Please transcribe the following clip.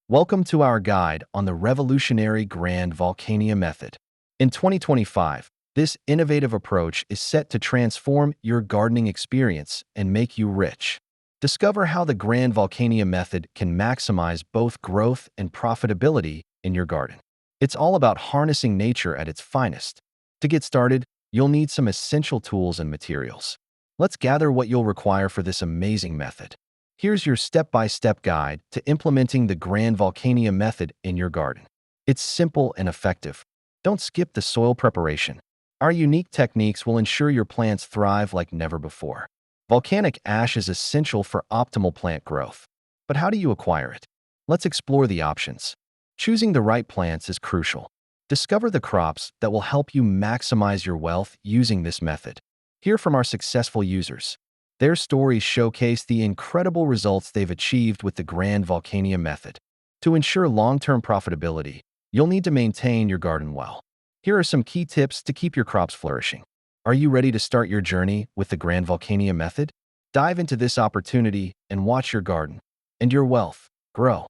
Welcome to our guide on the revolutionary Grand Volcania method. In 2025, this innovative approach is set to transform your gardening experience and make you rich. Discover how the Grand Volcania method can maximize both growth and profitability in your garden. It's all about harnessing nature at its finest. To get started, you'll need some essential tools and materials. Let's gather what you'll require for this amazing method. Here's your step-by-step guide to implementing the Grand Volcania method in your garden. It's simple and effective. Don't skip the soil preparation. Our unique techniques will ensure your plants thrive like never before. Volcanic ash is essential for optimal plant growth. But how do you acquire it? Let's explore the options. Choosing the right plants is crucial. Discover the crops that will help you maximize your wealth using this method. Hear from our successful users. Their stories showcase the incredible results they've achieved with the Grand Volcania method. To ensure long-term profitability, you'll need to maintain your garden well. Here are some key tips to keep your crops flourishing. Are you ready to start your journey with the Grand Volcania method? Dive into this opportunity and watch your garden and your wealth grow.